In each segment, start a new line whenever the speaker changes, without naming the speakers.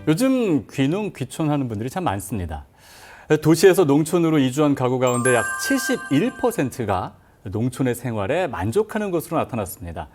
요즘 귀농, 귀촌하는 분들이 참 많습니다. 도시에서 농촌으로 이주한 가구 가운데 약 71%가 농촌의 생활에 만족하는 것으로 나타났습니다.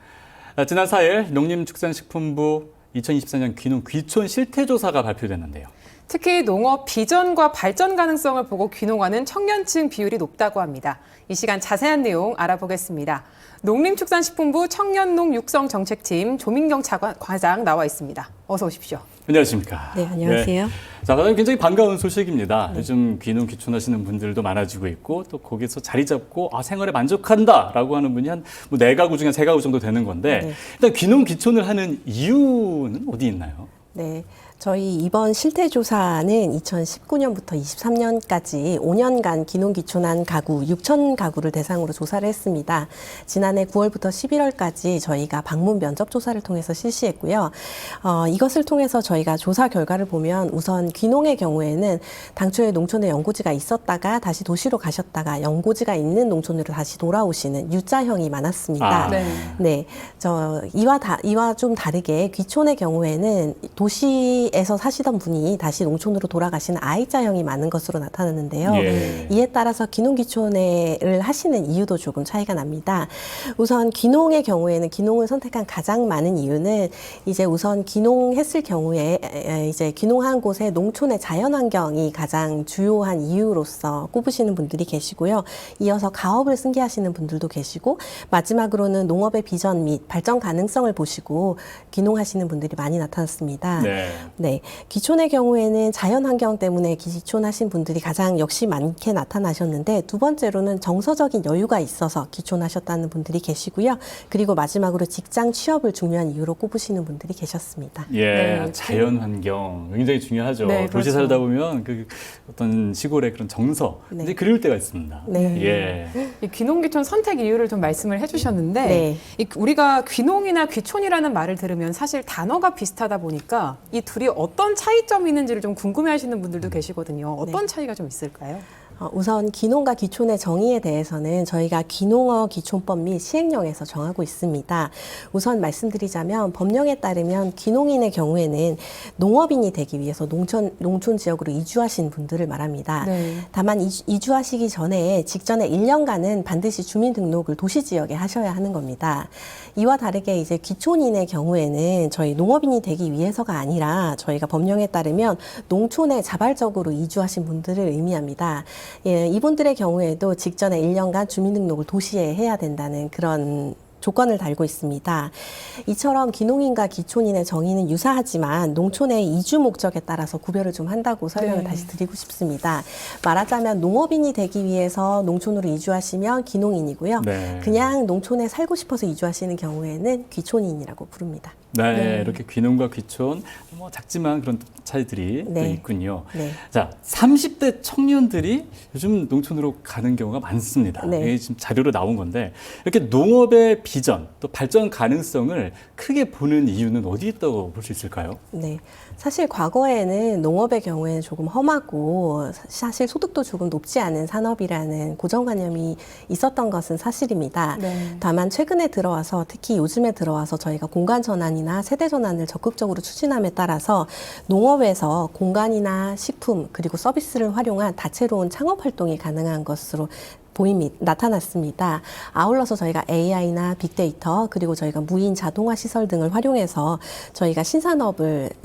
지난 4일 농림축산식품부 2024년 귀농, 귀촌 실태조사가 발표됐는데요.
특히 농업 비전과 발전 가능성을 보고 귀농하는 청년층 비율이 높다고 합니다. 이 시간 자세한 내용 알아보겠습니다. 농림축산식품부 청년농육성정책팀 조민경 과장 나와 있습니다. 어서 오십시오.
안녕하십니까.
네, 안녕하세요.
네. 자, 과장님 굉장히 반가운 소식입니다. 네. 요즘 귀농, 귀촌하시는 분들도 많아지고 있고 또 거기서 자리 잡고 생활에 만족한다라고 하는 분이 한 4가구 중에 3가구 정도 되는 건데
네.
일단 귀농, 귀촌을 하는 이유는 어디 있나요?
네. 저희 이번 실태조사는 2019년부터 23년까지 5년간 귀농, 귀촌한 가구 6천 가구를 대상으로 조사를 했습니다. 지난해 9월부터 11월까지 저희가 방문 면접 조사를 통해서 실시했고요. 이것을 통해서 저희가 조사 결과를 보면 우선 귀농의 경우에는 당초에 농촌에 연고지가 있었다가 다시 도시로 가셨다가 연고지가 있는 농촌으로 다시 돌아오시는 U자형이 많았습니다. 네. 이와 좀 다르게 귀촌의 경우에는 도시에서 사시던 분이 다시 농촌으로 돌아가시는 I자형이 많은 것으로 나타났는데요.
예.
이에 따라서 귀농, 귀촌을 하시는 이유도 조금 차이가 납니다. 우선 귀농의 경우에는 귀농을 선택한 가장 많은 이유는 이제 우선 귀농했을 경우에 이제 귀농한 곳의 농촌의 자연환경이 가장 주요한 이유로서 꼽으시는 분들이 계시고요. 이어서 가업을 승계하시는 분들도 계시고 마지막으로는 농업의 비전 및 발전 가능성을 보시고 귀농하시는 분들이 많이 나타났습니다. 네. 귀촌의 경우에는 자연환경 때문에 귀촌하신 분들이 가장 역시 많게 나타나셨는데 두 번째로는 정서적인 여유가 있어서 귀촌하셨다는 분들이 계시고요. 그리고 마지막으로 직장 취업을 중요한 이유로 꼽으시는 분들이 계셨습니다.
예, 자연환경 굉장히 중요하죠.
네,
도시
그렇죠.
살다 보면 그 어떤 시골의 그런 정서 이제 그리울 때가 있습니다.
네.
예.
이 귀농, 귀촌 선택 이유를 좀 말씀을 해주셨는데
네.
우리가 귀농이나 귀촌이라는 말을 들으면 사실 단어가 비슷하다 보니까 이 둘이 어떤 차이점이 있는지를 좀 궁금해하시는 분들도 계시거든요. 어떤 차이가 좀 있을까요?
우선 귀농과 귀촌의 정의에 대해서는 저희가 귀농어 귀촌법 및 시행령에서 정하고 있습니다. 우선 말씀드리자면 법령에 따르면 귀농인의 경우에는 농업인이 되기 위해서 농촌 지역으로 이주하신 분들을 말합니다.
네.
다만 이주하시기 전에 직전에 1년간은 반드시 주민등록을 도시 지역에 하셔야 하는 겁니다. 이와 다르게 이제 귀촌인의 경우에는 저희 농업인이 되기 위해서가 아니라 저희가 법령에 따르면 농촌에 자발적으로 이주하신 분들을 의미합니다. 예, 이분들의 경우에도 직전에 1년간 주민등록을 도시에 해야 된다는 그런 조건을 달고 있습니다. 이처럼 귀농인과 귀촌인의 정의는 유사하지만 농촌의 이주 목적에 따라서 구별을 좀 한다고 설명을 다시 드리고 싶습니다. 말하자면 농업인이 되기 위해서 농촌으로 이주하시면 귀농인이고요. 그냥 농촌에 살고 싶어서 이주하시는 경우에는 귀촌인이라고 부릅니다.
네, 이렇게 귀농과 귀촌 작지만 그런 차이들이 또 있군요. 자, 30대 청년들이 요즘 농촌으로 가는 경우가 많습니다. 이게 지금 자료로 나온 건데 이렇게 농업의 비전 또 발전 가능성을 크게 보는 이유는 어디 있다고 볼 수 있을까요?
네, 사실 과거에는 농업의 경우에는 조금 험하고 사실 소득도 조금 높지 않은 산업이라는 고정관념이 있었던 것은 사실입니다. 다만 최근에 들어와서 특히 요즘에 들어와서 저희가 공간 전환이나 세대 전환을 적극적으로 추진함에 따라서 농업에서 공간이나 식품 그리고 서비스를 활용한 다채로운 창업 활동이 가능한 것으로 나타났습니다. 아울러서 저희가 AI나 빅데이터 그리고 저희가 무인 자동화 시설 등을 활용해서 저희가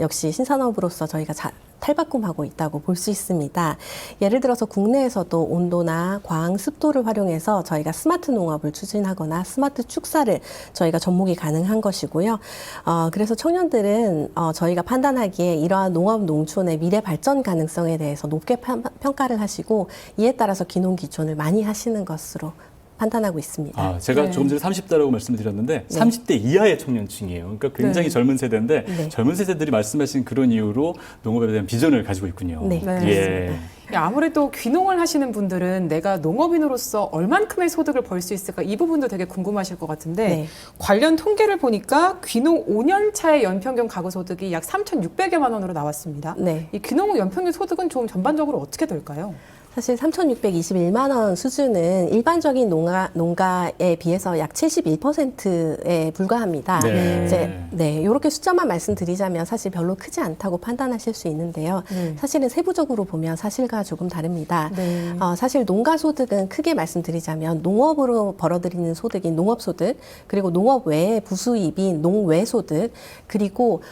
역시 신산업으로서 저희가 탈바꿈하고 있다고 볼 수 있습니다. 예를 들어서 국내에서도 온도나 광, 습도를 활용해서 저희가 스마트 농업을 추진하거나 스마트 축사를 저희가 접목이 가능한 것이고요. 그래서 청년들은 저희가 판단하기에 이러한 농업, 농촌의 미래 발전 가능성에 대해서 높게 평가를 하시고 이에 따라서 귀농, 귀촌을 많이 하시는 것으로 판단하고 있습니다.
제가 조금 전에 30대라고 말씀드렸는데 30대 이하의 청년층이에요. 그러니까 굉장히 젊은 세대인데 젊은 세대들이 말씀하신 그런 이유로 농업에 대한 비전을 가지고 있군요.
아무래도 귀농을 하시는 분들은 내가 농업인으로서 얼만큼의 소득을 벌 수 있을까 이 부분도 되게 궁금하실 것 같은데 관련 통계를 보니까 귀농 5년 차의 연평균 가구 소득이 약 3,600여만 원으로 나왔습니다. 이 귀농 후 연평균 소득은 좀 전반적으로 어떻게 될까요?
사실 3,621만 원 수준은 일반적인 농가에 비해서 약 71%에 불과합니다. 이제 이렇게 숫자만 말씀드리자면 사실 별로 크지 않다고 판단하실 수 있는데요. 사실은 세부적으로 보면 사실과 조금 다릅니다. 사실 농가 소득은 크게 말씀드리자면 농업으로 벌어들이는 소득인 농업소득, 그리고 농업 외의 부수입인 농외소득, 그리고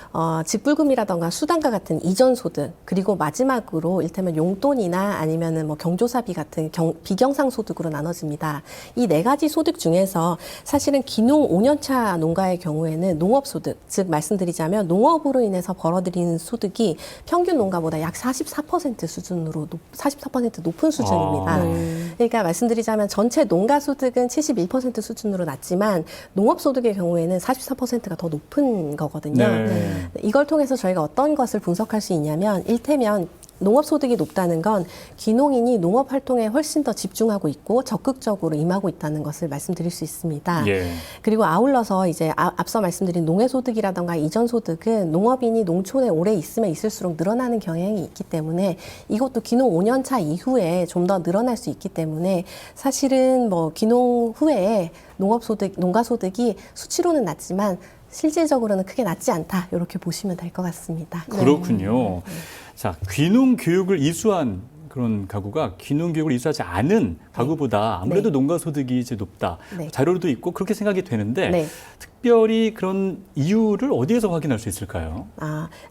직불금이라던가 수당과 같은 이전소득, 그리고 마지막으로 일테면 용돈이나 아니면은 뭐 경조사비 같은 비경상 소득으로 나눠집니다. 이 네 가지 소득 중에서 사실은 기농 5년차 농가의 경우에는 농업소득, 즉 말씀드리자면 농업으로 인해서 벌어들이는 소득이 평균 농가보다 약 44% 수준으로 44% 높은 수준입니다. 그러니까 말씀드리자면 전체 농가 소득은 71% 수준으로 낮지만 농업 소득의 경우에는 44%가 더 높은 거거든요. 이걸 통해서 저희가 어떤 것을 분석할 수 있냐면 일테면 농업소득이 높다는 건 귀농인이 농업 활동에 훨씬 더 집중하고 있고 적극적으로 임하고 있다는 것을 말씀드릴 수 있습니다. 그리고 아울러서 이제 앞서 말씀드린 농해소득이라던가 이전소득은 농업인이 농촌에 오래 있으면 있을수록 늘어나는 경향이 있기 때문에 이것도 귀농 5년 차 이후에 좀 더 늘어날 수 있기 때문에 사실은 뭐 귀농 후에 농업소득, 농가소득이 수치로는 낮지만 실질적으로는 크게 낮지 않다. 이렇게 보시면 될 것 같습니다.
그렇군요. 자, 귀농 교육을 이수한 그런 가구가 귀농 교육을 이수하지 않은 가구보다 아무래도 농가 소득이 이제 높다. 자료도 있고 그렇게 생각이 되는데 특별히 그런 이유를 어디에서 확인할 수 있을까요?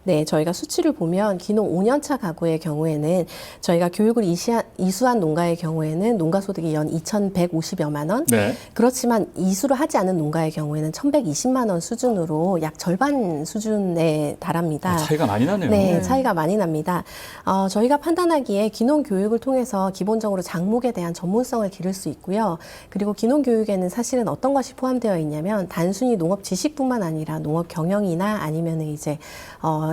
네. 저희가 수치를 보면 귀농 5년차 가구의 경우에는 저희가 교육을 이수한 농가의 경우에는 농가 소득이 연 2,150여만 원. 그렇지만 이수를 하지 않은 농가의 경우에는 1,120만 원 수준으로 약 절반 수준에 달합니다.
차이가 많이 나네요.
네, 차이가 많이 납니다. 저희가 판단하기에 귀농 교육을 통해서 기본적으로 장목에 대한 전문성을 기를 수 있고요. 그리고 귀농 교육에는 사실은 어떤 것이 포함되어 있냐면 단순히 농업 지식뿐만 아니라 농업 경영이나 아니면 이제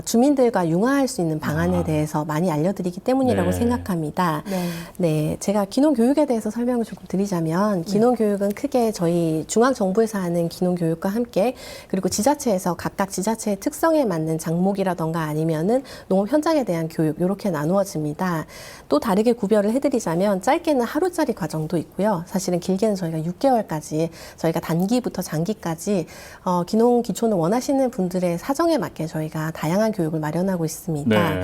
주민들과 융화할 수 있는 방안에 대해서 많이 알려드리기 때문이라고 생각합니다. 제가 귀농 교육에 대해서 설명을 조금 드리자면 귀농 교육은 크게 저희 중앙 정부에서 하는 귀농 교육과 함께 그리고 지자체에서 각각 지자체의 특성에 맞는 장목이라던가 아니면은 농업 현장에 대한 교육 이렇게 나누어집니다. 또 다르게 구별을 해드리자면 짧게는 하루짜리 과정도 있고요. 사실은 길게는 저희가 6개월까지 저희가 단기부터 장기까지 귀농 기초는 원하시는 분들의 사정에 맞게 저희가 다양한 교육을 마련하고 있습니다.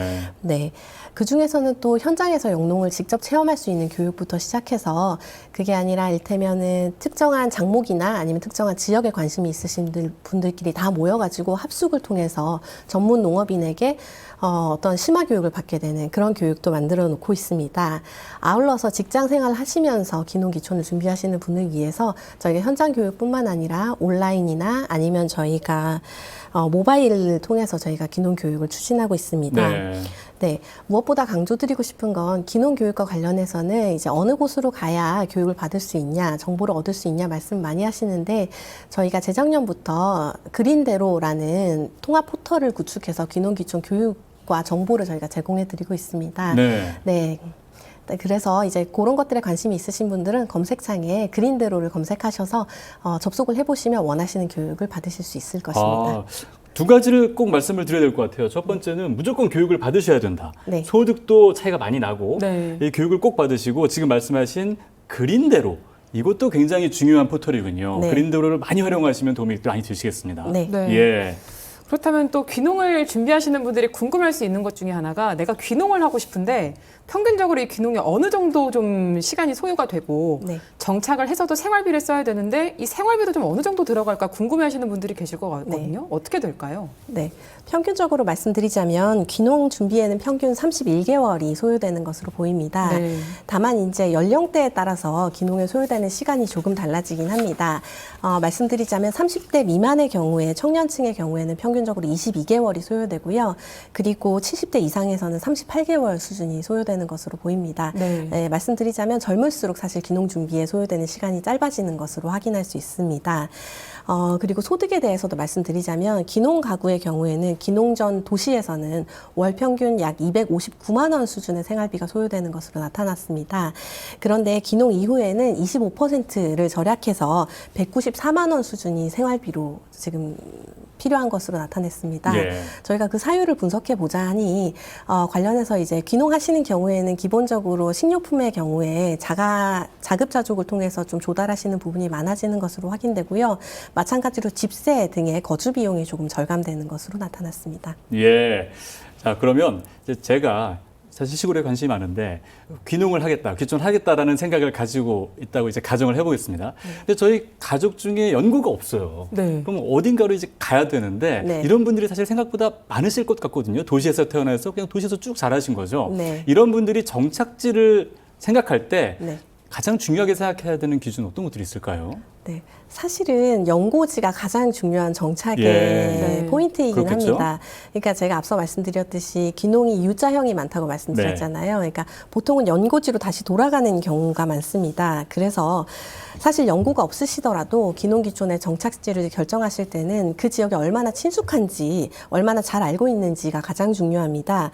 그 중에서는 또 현장에서 영농을 직접 체험할 수 있는 교육부터 시작해서 그게 아니라 일테면은 특정한 장목이나 아니면 특정한 지역에 관심이 있으신 분들끼리 다 모여가지고 합숙을 통해서 전문 농업인에게 어떤 심화 교육을 받게 되는 그런 교육도 만들어 놓고 있습니다. 아울러서 직장 생활 하시면서 귀농 기촌을 준비하시는 분을 위해서 저희가 현장 교육뿐만 아니라 온라인이나 아니면 저희가 모바일을 통해서 저희가 귀농 교육을 추진하고 있습니다. 무엇보다 강조드리고 싶은 건 귀농 교육과 관련해서는 이제 어느 곳으로 가야 교육을 받을 수 있냐, 정보를 얻을 수 있냐 말씀 많이 하시는데 저희가 재작년부터 그린대로라는 통합 포털을 구축해서 귀농 기촌 교육과 정보를 저희가 제공해 드리고 있습니다. 그래서 이제 그런 것들에 관심이 있으신 분들은 검색창에 그린대로를 검색하셔서 접속을 해보시면 원하시는 교육을 받으실 수 있을 것입니다.
두 가지를 꼭 말씀을 드려야 될 것 같아요. 첫 번째는 무조건 교육을 받으셔야 된다. 소득도 차이가 많이 나고 이 교육을 꼭 받으시고 지금 말씀하신 그린대로 이것도 굉장히 중요한 포털이군요. 그린대로를 많이 활용하시면 도움이 많이 되시겠습니다.
그렇다면 또 귀농을 준비하시는 분들이 궁금할 수 있는 것 중에 하나가 내가 귀농을 하고 싶은데 평균적으로 이 귀농이 어느 정도 좀 시간이 소요가 되고 정착을 해서도 생활비를 써야 되는데 이 생활비도 좀 어느 정도 들어갈까 궁금해하시는 분들이 계실 것 같거든요. 어떻게 될까요?
평균적으로 말씀드리자면 귀농 준비에는 평균 31개월이 소요되는 것으로 보입니다. 다만 이제 연령대에 따라서 귀농에 소요되는 시간이 조금 달라지긴 합니다. 말씀드리자면 30대 미만의 경우에 청년층의 경우에는 평균적으로 22개월이 소요되고요. 그리고 70대 이상에서는 38개월 수준이 소요되는 것으로 보입니다. 말씀드리자면 젊을수록 사실 귀농 준비에 소요되는 시간이 짧아지는 것으로 확인할 수 있습니다. 그리고 소득에 대해서도 말씀드리자면 귀농 가구의 경우에는 귀농 전 도시에서는 월 평균 약 259만 원 수준의 생활비가 소요되는 것으로 나타났습니다. 그런데 귀농 이후에는 25%를 절약해서 194만 원 수준이 생활비로 지금 필요한 것으로 나타냈습니다.
예.
저희가 그 사유를 분석해 보자 하니 관련해서 이제 귀농하시는 경우에는 기본적으로 식료품의 경우에 자급자족을 통해서 좀 조달하시는 부분이 많아지는 것으로 확인되고요. 마찬가지로 집세 등의 거주 비용이 조금 절감되는 것으로 나타났습니다.
예. 자, 그러면 이제 제가 사실 시골에 관심이 많은데 귀농을 하겠다, 귀촌하겠다라는 생각을 가지고 있다고 이제 가정을 해보겠습니다. 근데 저희 가족 중에 연고가 없어요.
네.
그럼 어딘가로 이제 가야 되는데
네.
이런 분들이 사실 생각보다 많으실 것 같거든요. 도시에서 태어나서 그냥 도시에서 쭉 자라신 거죠.
네.
이런 분들이 정착지를 생각할 때
네.
가장 중요하게 생각해야 되는 기준 어떤 것들이 있을까요?
네, 사실은 연고지가 가장 중요한 정착의
예.
포인트이긴
그렇겠죠?
합니다. 그러니까 제가 앞서 말씀드렸듯이 귀농이 U자형이 많다고 말씀드렸잖아요. 그러니까 보통은 연고지로 다시 돌아가는 경우가 많습니다. 그래서 사실 연고가 없으시더라도 귀농 귀촌의 정착지를 결정하실 때는 그 지역에 얼마나 친숙한지, 얼마나 잘 알고 있는지가 가장 중요합니다.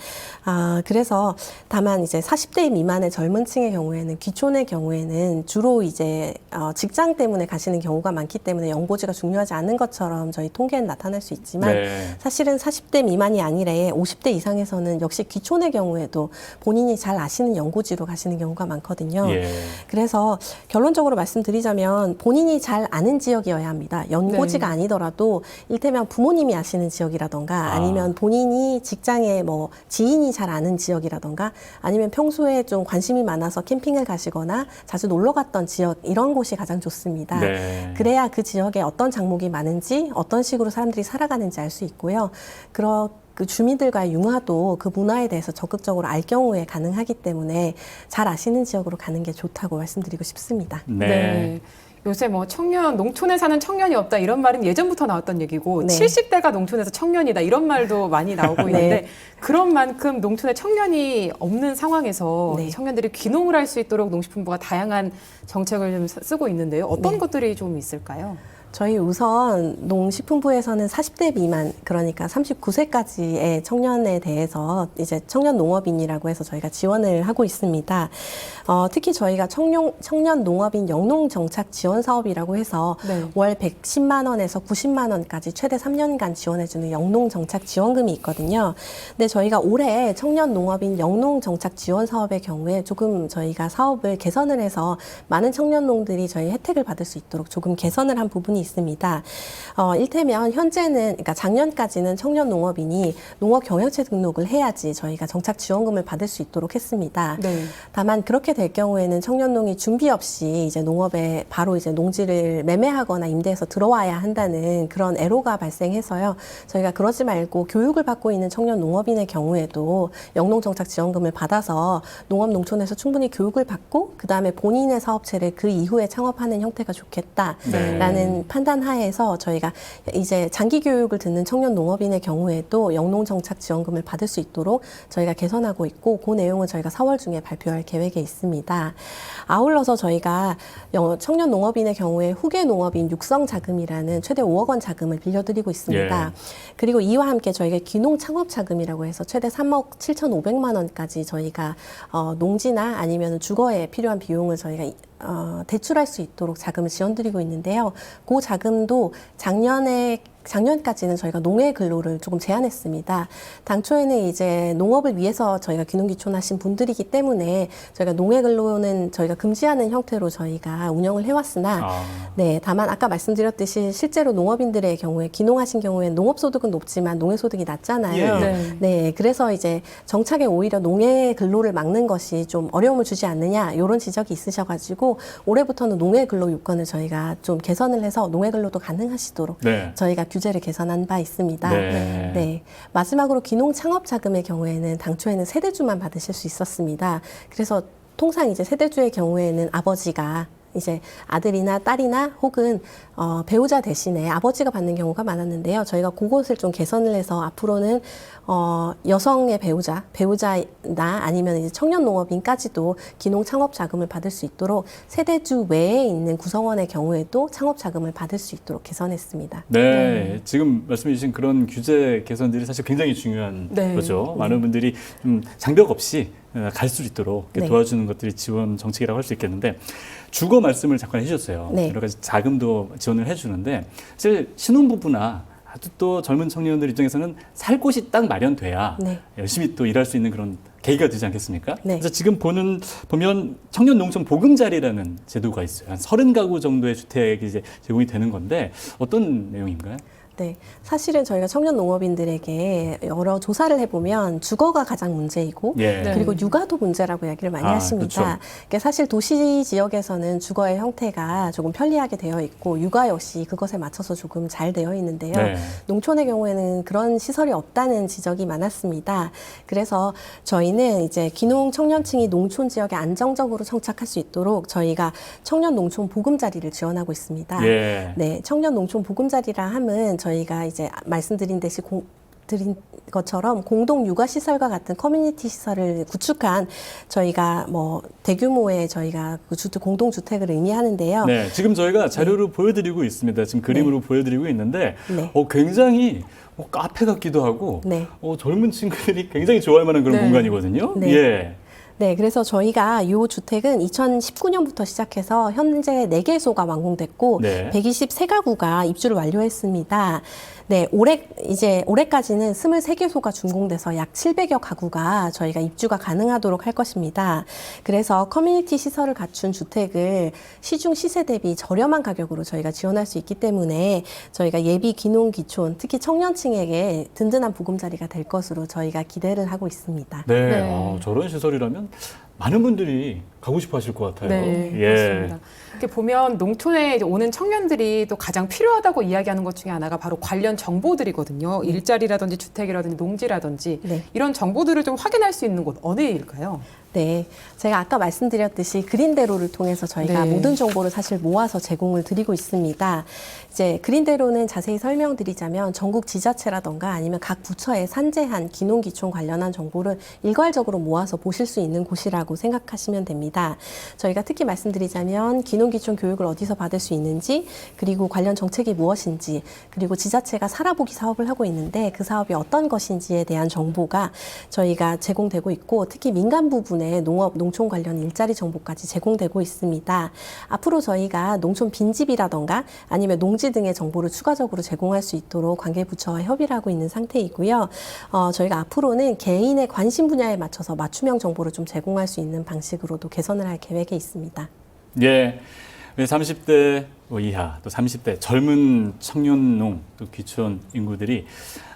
그래서 다만 이제 40대 미만의 젊은 층의 경우에는 귀촌의 경우에는 주로 이제 직장 때문에 가시는 경우가 많기 때문에 연고지가 중요하지 않은 것처럼 저희 통계는 나타날 수 있지만
네.
사실은 40대 미만이 아니라 50대 이상에서는 역시 귀촌의 경우에도 본인이 잘 아시는 연고지로 가시는 경우가 많거든요.
예.
그래서 결론적으로 말씀드리자면 본인이 잘 아는 지역이어야 합니다. 연고지가
네.
아니더라도 일테면 부모님이 아시는 지역이라던가 아니면 본인이 직장에 뭐 지인이 잘 아는 지역이라던가 아니면 평소에 좀 관심이 많아서 캠핑을 가시거나 자주 놀러 갔던 지역 이런 곳이 가장 좋습니다.
네.
그래야 그 지역에 어떤 작목이 많은지 어떤 식으로 사람들이 살아가는지 알 수 있고요. 그 주민들과의 융화도 그 문화에 대해서 적극적으로 알 경우에 가능하기 때문에 잘 아시는 지역으로 가는 게 좋다고 말씀드리고 싶습니다.
네.
요새 뭐 청년, 농촌에 사는 청년이 없다 이런 말은 예전부터 나왔던 얘기고
네.
70대가 농촌에서 청년이다 이런 말도 많이 나오고 있는데 그런 만큼 농촌에 청년이 없는 상황에서
네.
청년들이 귀농을 할 수 있도록 농식품부가 다양한 정책을 좀 쓰고 있는데요. 어떤 것들이 좀 있을까요?
저희 우선 농식품부에서는 40대 미만, 그러니까 39세까지의 청년에 대해서 이제 청년 농업인이라고 해서 저희가 지원을 하고 있습니다. 특히 저희가 청년 농업인 영농 정착 지원 사업이라고 해서
네.
월 110만 원에서 90만 원까지 최대 3년간 지원해주는 영농 정착 지원금이 있거든요. 근데 저희가 올해 청년 농업인 영농 정착 지원 사업의 경우에 조금 저희가 사업을 개선을 해서 많은 청년 농들이 저희 혜택을 받을 수 있도록 조금 개선을 한 부분이 있습니다. 일테면 현재는, 그러니까 작년까지는 청년 농업인이 농업 경영체 등록을 해야지 저희가 정착 지원금을 받을 수 있도록 했습니다.
네.
다만 그렇게 될 경우에는 청년농이 준비 없이 이제 농업에 바로 이제 농지를 매매하거나 임대해서 들어와야 한다는 그런 애로가 발생해서요. 저희가 그러지 말고 교육을 받고 있는 청년 농업인의 경우에도 영농 정착 지원금을 받아서 농업 농촌에서 충분히 교육을 받고 그 다음에 본인의 사업체를 그 이후에 창업하는 형태가 좋겠다라는 판단 하에서 저희가 이제 장기 교육을 듣는 청년 농업인의 경우에도 영농 정착 지원금을 받을 수 있도록 저희가 개선하고 있고 그 내용은 저희가 4월 중에 발표할 계획에 있습니다. 아울러서 저희가 청년 농업인의 경우에 후계 농업인 육성 자금이라는 최대 5억 원 자금을 빌려드리고 있습니다.
예.
그리고 이와 함께 저희가 귀농 창업 자금이라고 해서 최대 3억 7,500만 원까지 저희가 농지나 아니면 주거에 필요한 비용을 저희가 대출할 수 있도록 자금을 지원드리고 있는데요. 그 자금도 작년까지는 저희가 농해 근로를 조금 제한했습니다. 당초에는 이제 농업을 위해서 저희가 귀농귀촌하신 분들이기 때문에 저희가 농해 근로는 저희가 금지하는 형태로 저희가 운영을 해왔으나 네, 다만 아까 말씀드렸듯이 실제로 농업인들의 경우에 귀농하신 경우에 농업소득은 높지만 농해소득이 낮잖아요.
네.
네, 그래서 이제 정착에 오히려 농해 근로를 막는 것이 좀 어려움을 주지 않느냐 이런 지적이 있으셔가지고 올해부터는 농해 근로 요건을 저희가 좀 개선을 해서 농해 근로도 가능하시도록
네.
저희가 규제를 개선한 바 있습니다.
네.
네. 마지막으로 귀농 창업 자금의 경우에는 당초에는 세대주만 받으실 수 있었습니다. 그래서 통상 이제 세대주의 경우에는 아버지가 이제 아들이나 딸이나 혹은 배우자 대신에 아버지가 받는 경우가 많았는데요. 저희가 그것을 좀 개선을 해서 앞으로는 여성의 배우자나 아니면 이제 청년 농업인까지도 귀농 창업 자금을 받을 수 있도록 세대주 외에 있는 구성원의 경우에도 창업 자금을 받을 수 있도록 개선했습니다.
네, 지금 말씀해 주신 그런 규제 개선들이 사실 굉장히 중요한
네.
거죠. 많은 분들이 좀 장벽 없이 갈 수 있도록
네.
도와주는 것들이 지원 정책이라고 할 수 있겠는데 주거 말씀을 잠깐 해주셨어요.
네.
여러 가지 자금도 지원을 해주는데 사실 신혼부부나 아주 또 젊은 청년들 입장에서는 살 곳이 딱 마련돼야
네.
열심히 또 일할 수 있는 그런 계기가 되지 않겠습니까?
네.
그래서 지금 보면 청년 농촌 보금자리라는 제도가 있어요. 한 30가구 정도의 주택이 이제 제공이 되는 건데 어떤 내용인가요?
네, 사실은 저희가 청년 농업인들에게 여러 조사를 해보면 주거가 가장 문제이고
예.
네.
그리고 육아도 문제라고 이야기를 많이 하십니다.
그렇죠.
그러니까 사실 도시 지역에서는 주거의 형태가 조금 편리하게 되어 있고 육아 역시 그것에 맞춰서 조금 잘 되어 있는데요.
네.
농촌의 경우에는 그런 시설이 없다는 지적이 많았습니다. 그래서 저희는 이제 귀농 청년층이 농촌 지역에 안정적으로 정착할 수 있도록 저희가 청년 농촌 보금자리를 지원하고 있습니다.
예.
네, 청년 농촌 보금자리라 함은 저희가 이제 말씀드린 드린 것처럼 공동 육아 시설과 같은 커뮤니티 시설을 구축한 저희가 뭐 대규모의 저희가 그 공동 주택을 의미하는데요.
네, 지금 저희가 자료로 보여드리고 있습니다. 지금 그림으로 보여드리고 있는데
네.
굉장히 카페 같기도 하고
네.
젊은 친구들이 굉장히 좋아할 만한 그런
네.
공간이거든요.
네.
예.
네, 그래서 저희가 이 주택은 2019년부터 시작해서 현재 4개소가 완공됐고
네.
123가구가 입주를 완료했습니다. 네, 올해까지는 23개소가 준공돼서 약 700여 가구가 저희가 입주가 가능하도록 할 것입니다. 그래서 커뮤니티 시설을 갖춘 주택을 시중 시세 대비 저렴한 가격으로 저희가 지원할 수 있기 때문에 저희가 예비 귀농 귀촌, 특히 청년층에게 든든한 보금자리가 될 것으로 저희가 기대를 하고 있습니다.
네.
네.
저런 시설이라면 많은 분들이 가고 싶어 하실 것 같아요.
네,
예.
그렇습니다. 이렇게 보면 농촌에 이제 오는 청년들이 또 가장 필요하다고 이야기하는 것 중에 하나가 바로 관련 정보들이거든요. 일자리라든지 주택이라든지 농지라든지
네.
이런 정보들을 좀 확인할 수 있는 곳 어디일까요?
네, 제가 아까 말씀드렸듯이 그린대로를 통해서 저희가
네.
모든 정보를 사실 모아서 제공을 드리고 있습니다. 이제 그린대로는 자세히 설명드리자면 전국 지자체라던가 아니면 각 부처의 산재한 귀농귀촌 관련한 정보를 일괄적으로 모아서 보실 수 있는 곳이라고 생각하시면 됩니다. 저희가 특히 말씀드리자면 귀농귀촌 교육을 어디서 받을 수 있는지, 그리고 관련 정책이 무엇인지, 그리고 지자체가 살아보기 사업을 하고 있는데 그 사업이 어떤 것인지에 대한 정보가 저희가 제공되고 있고, 특히 민간 부분에 농업, 농촌 관련 일자리 정보까지 제공되고 있습니다. 앞으로 저희가 농촌 빈집이라던가 아니면 농지 등의 정보를 추가적으로 제공할 수 있도록 관계부처와 협의를 하고 있는 상태이고요. 저희가 앞으로는 개인의 관심 분야에 맞춰서 맞춤형 정보를 좀 제공할 수 있는 방식으로도 개선을 할 계획에 있습니다.
예. 30대 이하 또 30대 젊은 청년농 또 귀촌 인구들이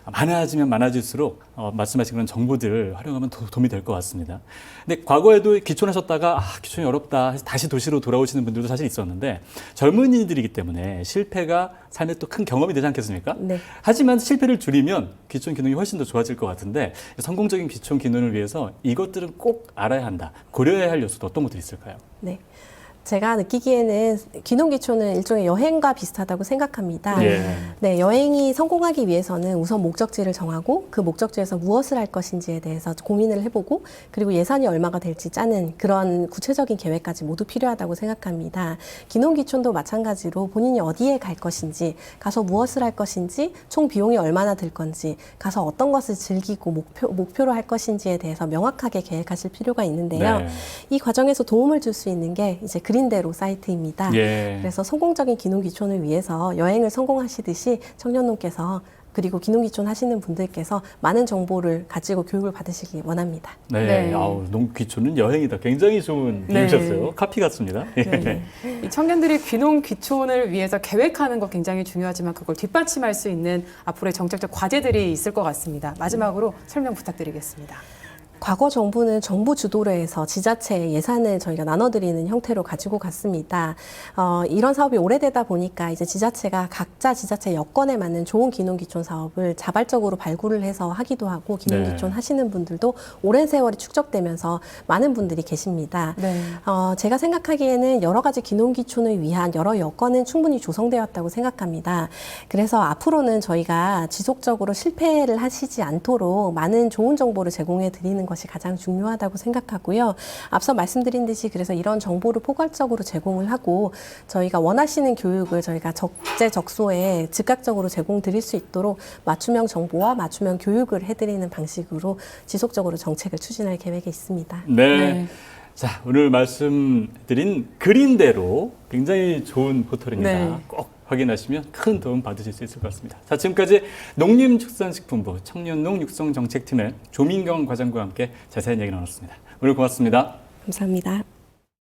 많아지면 많아질수록 말씀하신 그런 정보들을 활용하면 더 도움이 될 것 같습니다. 근데 과거에도 귀촌하셨다가 귀촌이 어렵다 해서 다시 도시로 돌아오시는 분들도 사실 있었는데 젊은이들이기 때문에 실패가 삶에 또 큰 경험이 되지 않겠습니까?
네.
하지만 실패를 줄이면 귀촌 기능이 훨씬 더 좋아질 것 같은데 성공적인 귀촌 기능을 위해서 이것들은 꼭 알아야 한다. 고려해야 할 요소도 어떤 것들이 있을까요?
네. 제가 느끼기에는 귀농귀촌은 일종의 여행과 비슷하다고 생각합니다.
예.
네, 여행이 성공하기 위해서는 우선 목적지를 정하고 그 목적지에서 무엇을 할 것인지에 대해서 고민을 해보고 그리고 예산이 얼마가 될지 짜는 그런 구체적인 계획까지 모두 필요하다고 생각합니다. 귀농귀촌도 마찬가지로 본인이 어디에 갈 것인지, 가서 무엇을 할 것인지, 총 비용이 얼마나 들 건지, 가서 어떤 것을 즐기고 목표로 할 것인지에 대해서 명확하게 계획하실 필요가 있는데요.
네.
이 과정에서 도움을 줄 수 있는 게 이제 그린대로 사이트입니다.
예.
그래서 성공적인 귀농귀촌을 위해서 여행을 성공하시듯이 청년농께서 그리고 귀농귀촌 하시는 분들께서 많은 정보를 가지고 교육을 받으시기 원합니다.
네.
네.
귀촌은 여행이다. 굉장히 좋은
네.
비유셨어요. 카피 같습니다.
네. 이 청년들이 귀농 귀촌을 위해서 계획하는 거 굉장히 중요하지만 그걸 뒷받침할 수 있는 앞으로의 정책적 과제들이 있을 것 같습니다. 마지막으로 설명 부탁드리겠습니다.
과거 정부는 정부 주도로 해서 지자체의 예산을 저희가 나눠드리는 형태로 가지고 갔습니다. 이런 사업이 오래되다 보니까 이제 지자체가 각자 지자체 여건에 맞는 좋은 귀농귀촌 사업을 자발적으로 발굴을 해서 하기도 하고 귀농귀촌
네.
하시는 분들도 오랜 세월이 축적되면서 많은 분들이 계십니다.
네.
제가 생각하기에는 여러 가지 귀농귀촌을 위한 여러 여건은 충분히 조성되었다고 생각합니다. 그래서 앞으로는 저희가 지속적으로 실패를 하시지 않도록 많은 좋은 정보를 제공해 드리는 것이 가장 중요하다고 생각하고요. 앞서 말씀드린 듯이 그래서 이런 정보를 포괄적으로 제공을 하고 저희가 원하시는 교육을 저희가 적재적소에 즉각적으로 제공 드릴 수 있도록 맞춤형 정보와 맞춤형 교육을 해드리는 방식으로 지속적으로 정책을 추진할 계획에 있습니다.
네.
네.
자, 오늘 말씀드린 그린대로 굉장히 좋은 포털입니다.
네.
꼭 확인하시면 큰 도움 받으실 수 있을 것 같습니다. 자, 지금까지 농림축산식품부 청년농육성정책팀의 조민경 과장과 함께 자세한 얘기 나눴습니다. 오늘 고맙습니다.
감사합니다.